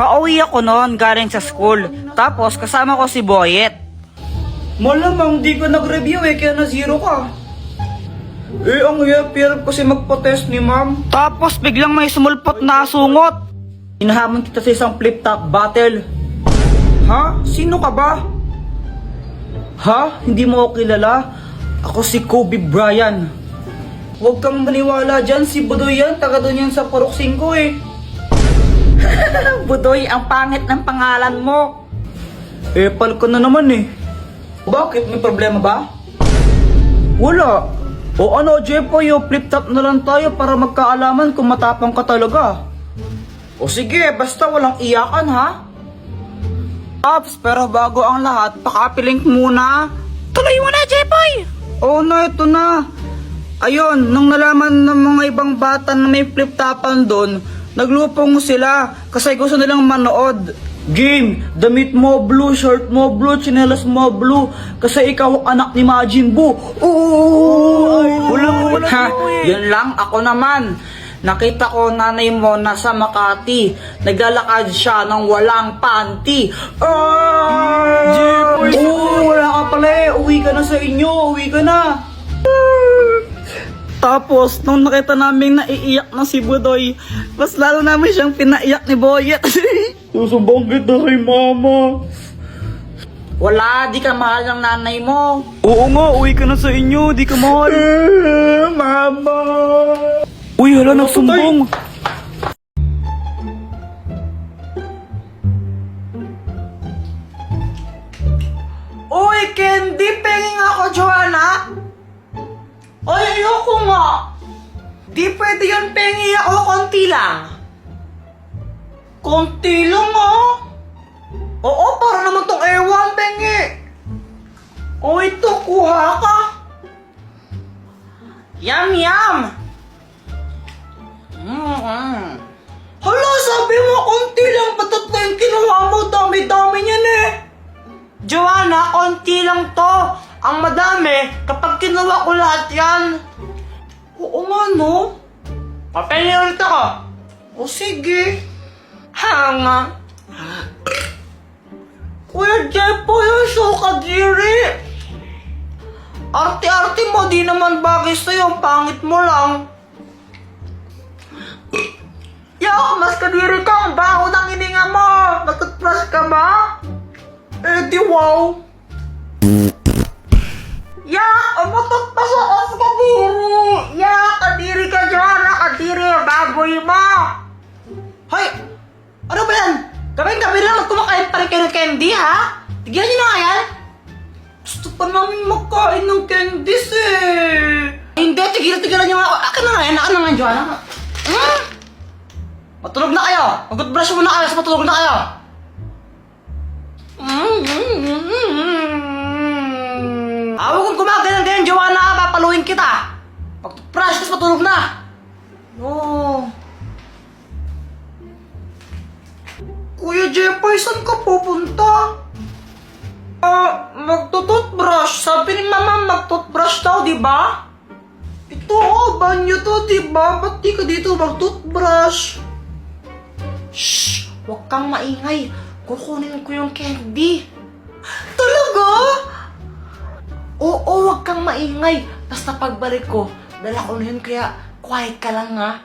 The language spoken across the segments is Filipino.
Pauwi ako noon galing sa school. Tapos kasama ko si Boyet. Malamang di ka nag-review kaya na zero ka. Ang hirap kasi magpa-test ni ma'am. Tapos biglang may sumulpot na asungot. Inahamon kita sa isang flip-top battle. Ha? Sino ka ba? Ha? Hindi mo ako kilala? Ako si Kobe Bryant. Huwag kang maniwala dyan, si Budoy yan, taga doon yan sa Purok 5 eh. Budoy, ang pangit ng pangalan mo. Epal ko na naman eh. Bakit? May problema ba? Wala. O ano, Jepoy, flip top na lang tayo para magkaalaman kung matapang ka talaga. O sige, basta walang iyakan ha. Ops, pero bago ang lahat, pakapilink muna. Tuloy mo na, Jepoy! Oo na, ito na. Ayun, nung nalaman ng mga ibang bata na may flip-topan doon, naglupong sila kasi gusto nilang manood. Game, damit mo blue, shirt mo blue, tsinelas mo blue, kasi ikaw anak ni Majin Buu. Wala. Yun lang, ako naman. Nakita ko nanay mo nasa Makati. Naglalakad siya ng walang panty. Wala ka pala eh. Uwi ka na sa inyo. Uwi ka na. Tapos, nung nakita namin naiiyak na si Budoy, mas lalo namin siyang pinaiyak ni Boyet. Susubong kita kay mama. Wala, di ka mahal ng nanay mo. Oo nga, uwi ka na sa inyo. Di ka mahal. Mama. Uy, hala, nagsumbong. Uy, Candy, penging ako, Joanna. Ay, ayoko nga. Di pwede yun, pengi ako, konti lang. Konti lang, ah. Oo, para naman tong ewan, pengi. O, ito, kuha ka. Yum, yum. Hala, sabi mo, konti lang, patat na yung kinuha mo, dami-dami niyan eh. Joanna, konti lang to. Ang madami, kapag kinuha ko lahat yan. Oo nga, no? Papili ulit ako. O sige. Hanga. Kuya Jepo, yung kadiri. Arte-arte mo, di naman bagay sa'yo. Ang pangit mo lang. Mas kadiri ka. Ang baho ng hininga mo. Nag-toothbrush ka ba? Di wow. Umutot pa sa as kadiri. Kadiri ka, Joanna. Kadiri, baboy mo. Hoy, ano ba yan? Gabi-gabi lang kumakain pa rin kayo ng candy, ha? Tigyan niyo na nga yan. Gusto pa namin magkain ng candies, eh. Hindi, tigilan niyo nga. Akin na nga yan, Joanna. Matulog na kayo. Mag-brush muna kayo, matulog na kayo. Huwag kong gumagano'n, Joanna, papaluin kita. Pag-brush, tapos matulog na. Kuya Jepoy, saan ka pupunta? Magtututbrush. Sabi ni mama, magtutbrush daw, di ba? Ito, banyo to, di ba? Ba't di ka dito magtutbrush? Shhh! Huwag kang maingay. Kukunin ko yung candy. Talaga? Oo, huwag kang maingay. Basta pagbalik ko, dala ko na yun, kaya quiet ka lang, ha?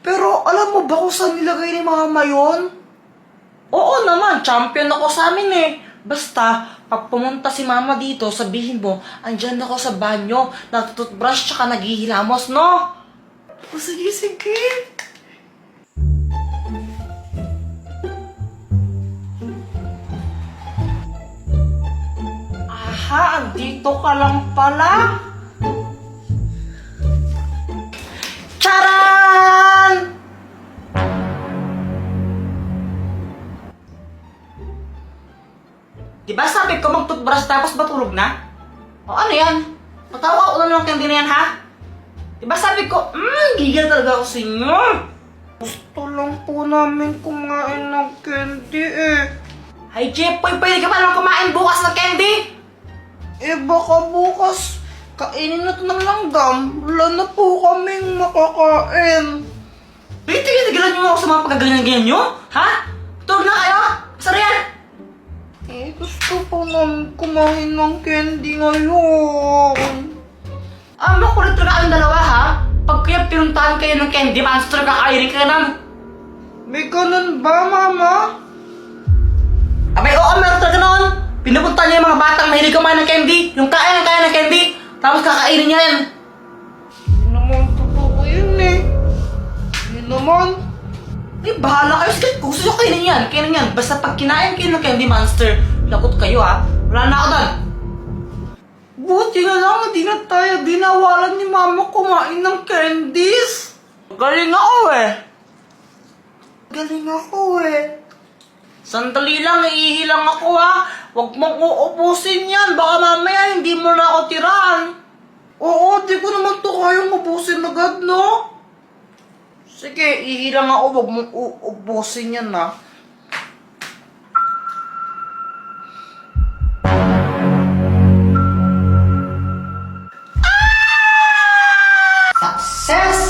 Pero alam mo ba kung saan nilagay ni mama yun? Oo naman, champion ako sa amin eh. Basta, pag pumunta si mama dito, sabihin mo, andyan ako sa banyo, natututbrush tsaka naghihilamos, no? Sige. Aha, andito ka lang pala. Charan! Diba sabi ko mag-toothbrush tapos matulog na? O ano yan? Patawa ko na lang candy na yan, ha? Diba sabi ko, gigil talaga ako sa inyo. Gusto lang po namin kumain ng candy eh. Hay Jepoy, pwede ka pa naman kumain bukas ng candy? Baka bukas kainin na ito ng langgam. Wala na po kaming makakain. Tigilan niyo ako sa sa mga pagkaganyan-ganyan nyo? Ha? Tulog na kayo? Sara yan? Gusto ko nang kumain ng candy ngayon. Makulit talaga kayong dalawa, ha? Pag kaya pinuntahan kayo ng candy monster, kakainin ka na. May ganun ba, Mama? Abay, oo, meron talaga noon. Pinupunta niya yung mga batang mahilig kumain ng candy. Yung kaya ng candy. Tapos kakainin niya yan. Hindi naman totoo yun eh. Hindi naman. Bahala kayo. Sige, kung gusto nyo kainin yan. Kainin yan. Basta pag kinain kayo ng candy monster, lakot kayo, ha? Wala na ako doon. Buti na lang, hindi na tayo dinawalan ni Mama kumain ng candies. Galing ako, eh. Galing ako eh. Sandali lang, iihilang ako, ha? Huwag mong uubusin yan. Baka mamaya hindi mo na ako tirahan. Oo, di ko naman to kayang ubusin agad, no? Sige, ihilang ako. Huwag mong uubusin yan, ha? Success!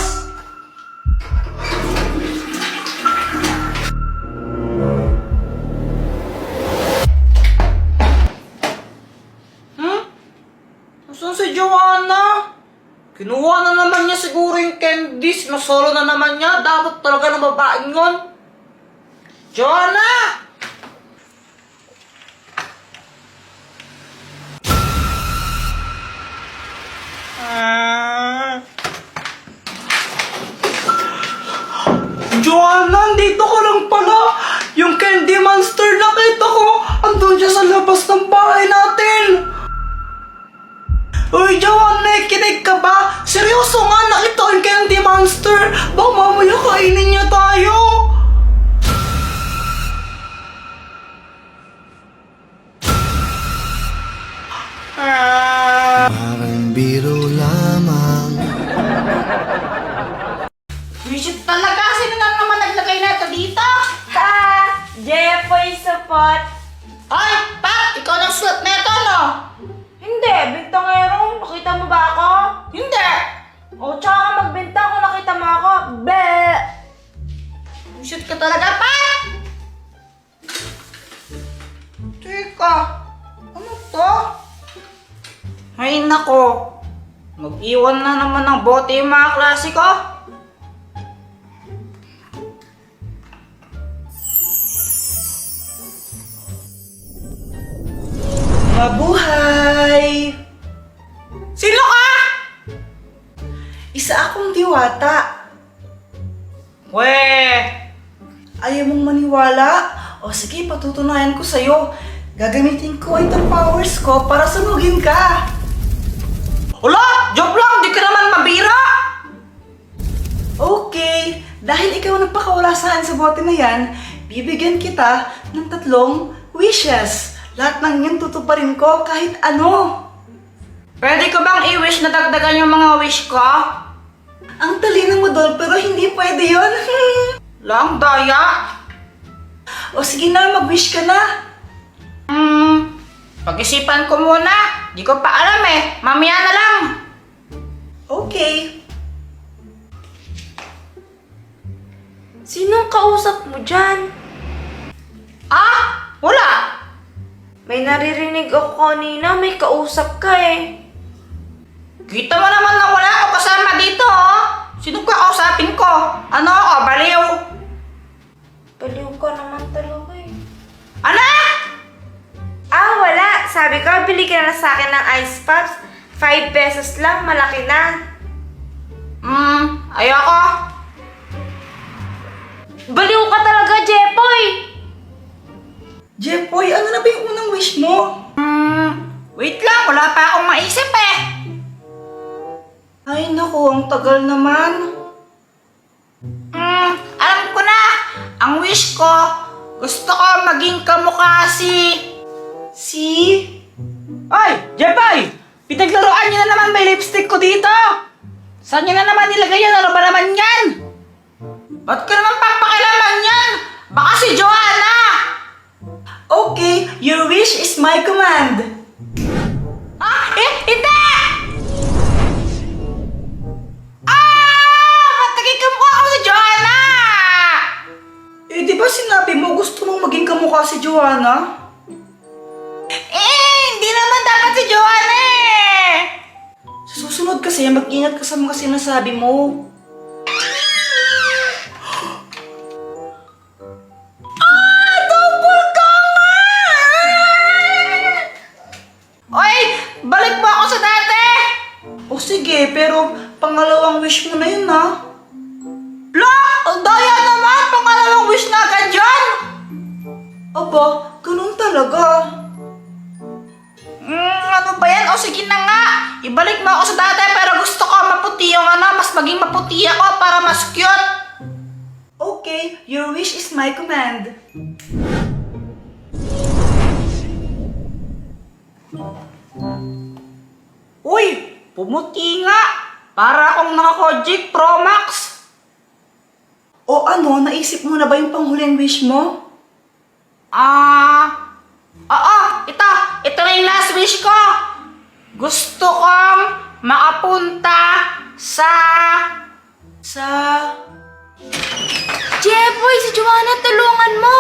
Saan si Joanna? Kinuha na naman niya siguro yung candies. Nasolo na naman niya. Dapat talaga ng babaeng yun. Joanna! Joanna, dito ka lang pala. Yung candy monster nakita ko. Andun siya sa labas ng bahay natin. Uy, Joanna, nakikinig ka ba? Seryoso nga, nakita ko yung candy monster. Baka mamaya kainin niya tayo. Parang biro lamang. Visit talaga. Sino na naman naglagay na ito dito? Jepoy support. Ay, Pat! Ikaw nang sulat na ito, no? Hindi, bintangero. Nakita mo ba ako? Hindi! O, tsaka ka magbintang kung nakita mo ako. Be! Visit ka talaga, Pat! Teka, ano to? Ay nako, mag-iwan na naman ng bote yung mga klase ko. Mabuhay! Sino ka? Isa akong diwata. Weh! Ayaw mong maniwala? O sige, patutunayan ko sa'yo. Gagamitin ko itong powers ko para sunugin ka. Wala! Joke lang! Di ka naman mabira! Okay, dahil ikaw nagpakawala sa akin sa bote na yan, bibigyan kita ng 3 wishes. Lahat ng yun tutuparin ko kahit ano. Pwede ko bang i-wish na dagdagan yung mga wish ko? Ang talino mo doon pero hindi pwede yun. Lang, daya. O sige na, mag-wish ka na. Pag-isipan ko muna. Di ko pa alam eh. Mamaya na lang. Okay. Sinong kausap mo dyan? Wala. May naririnig ako kanina, may kausap ka eh. Kita mo naman na wala ako kasama dito, oh. Sino kakausapin ko? Ano ako, baliw? Baliw ka naman talaga eh. Anak! Wala. Sabi ko, bili ka na sa akin ng ice pops. 5 pesos lang, malaki na. Ayoko. Baliw ka talaga, Jepoy! Jepoy, ano na ba yung unang wish mo? Wait lang, wala pa akong maisip eh. Ay naku, ang tagal naman. Alam ko na. Ang wish ko, gusto ko maging kamukha Si? Ay, Jepay! Pinaglaruan niyo na naman may lipstick ko dito! Saan niyo na naman nilagay yan? Ano ba naman yan? Ba't ka naman papakilaman yan? Baka si Joanna! Okay, your wish is my command. Hindi! Ba't naging kamukha ako si Joanna? Di ba sinabi mo gusto mong maging kamukha si Joanna? Hindi naman dapat si Joanna eh! Sa susunod kasi, mag-ingat ka sa mga sinasabi mo. Double ka nga! Oy! Balik mo ako sa dati! O sige, pero pangalawang wish mo na yun ha. La! Ang daya naman! Pangalawang wish na agad dyan! Aba, ganun talaga. Ano ba yan? O sige na nga! Ibalik mo ako sa dati pero gusto ko maputi yung mas maging maputi ako para mas cute! Okay, your wish is my command. Uy! Pumuti nga! Para akong naka-Kojic Pro Max! O ano, naisip mo na ba yung panghuling wish mo? Oo! Ito na yung last wish ko! Gusto kong makapunta sa... Jeboy, si Joanna, tulungan mo!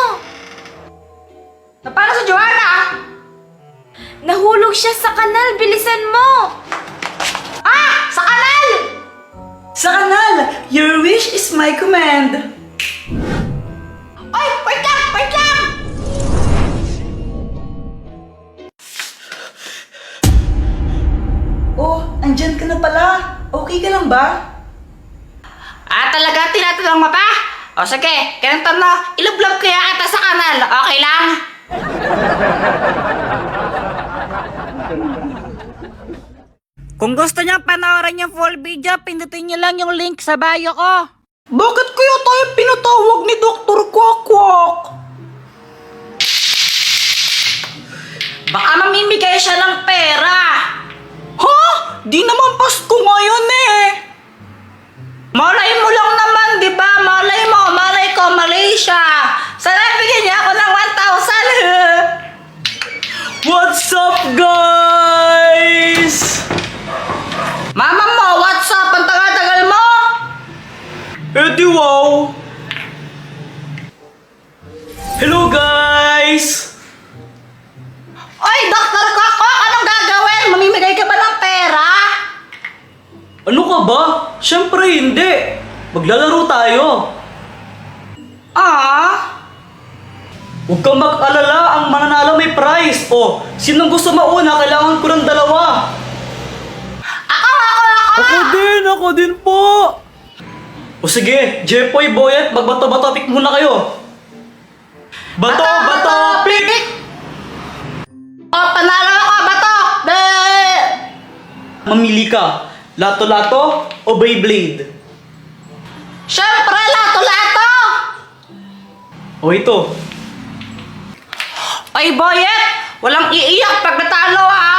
Paano sa Joanna? Nahulog siya sa kanal, bilisan mo! Sa kanal! Sa kanal, your wish is my command. Oy! Wait lang! Wait lang! Oh, andyan ka na pala. Okay ka lang ba? Talaga tinatanong mo pa? O sige, ganito na. Ilublob kaya kita sa kanal. Okay lang? Kung gusto niyo panoorin yung full video, pindutin niyo lang yung link sa bio ko. Bakit kaya tayo pinatawag ni Dr. Kwakwak? Baka mamimigay siya ng pera. Ha? Di naman Pasko ngayon eh. Malay mo lang naman, di ba? Malay ko, Malaysia. Sana bigyan niya ako ng 1,000. What's up, guys? Mama mo, what's up? Ang tagal-tagal mo? Di wow. Hello, guys. Oy, Dr. Kwak-Kwak, anong gagawin? Mamimigay ka ba ng pera? Ano ka ba? Siyempre hindi. Maglalaro tayo. Huwag kang mag-alala, ang mananalo may prize. O, sinong gusto mauna? Kailangan ko ng dalawa. Ako din po. O sige, Jepoy, Boyet, magbato-bato pick muna kayo. Bato, pick! Panalo ako, bato! Mamili ka, lato-lato o Beyblade? Siyempre, lato-lato! O ito. Oy, Boyet! Walang iiyak pag natalo, ha?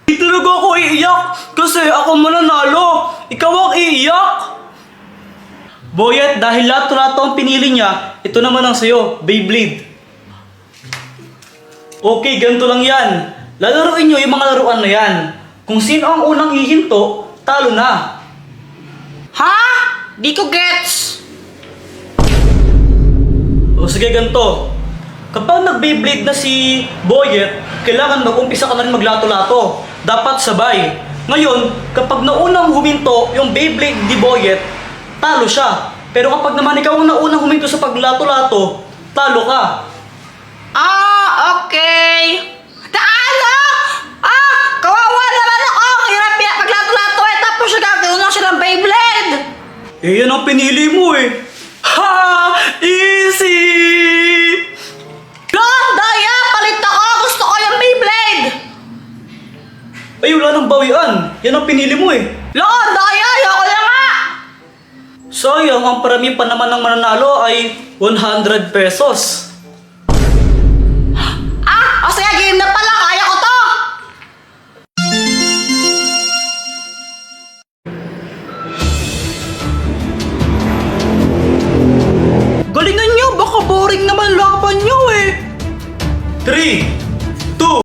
Di talaga ako iiyak kasi ako mananalo. Ikaw ang iiyak. Boyet, dahil lato-lato ang pinili niya, ito naman ang sayo, Beyblade. Okay, ganito lang yan. Lalaruin nyo yung mga laruan na yan. Kung sino ang unang hihinto, talo na. Ha? Di ko gets. O sige, ganito. Kapag nag-Beyblade na si Boyet, kailangan mag-umpisa ka na rin maglato-lato. Dapat sabay. Ngayon, kapag naunang huminto yung Beyblade ni Boyet, talo siya. Pero kapag naman ikaw ang naunang huminto sa paglato-lato, talo ka. Okay. Ano? Kawawa naman ako. Ang hirap paglato-lato eh. Tapos siya gagawin lang siya ng Beyblade. Eh, yan ang pinili mo eh. Ha! Easy! Daya! Palit ako! Gusto ko yung Beyblade! Ay, wala nang bawian. Yan ang pinili mo eh. Daya! Ayoko na nga! Sayang, ang parami pa naman ng mananalo ay 100 pesos.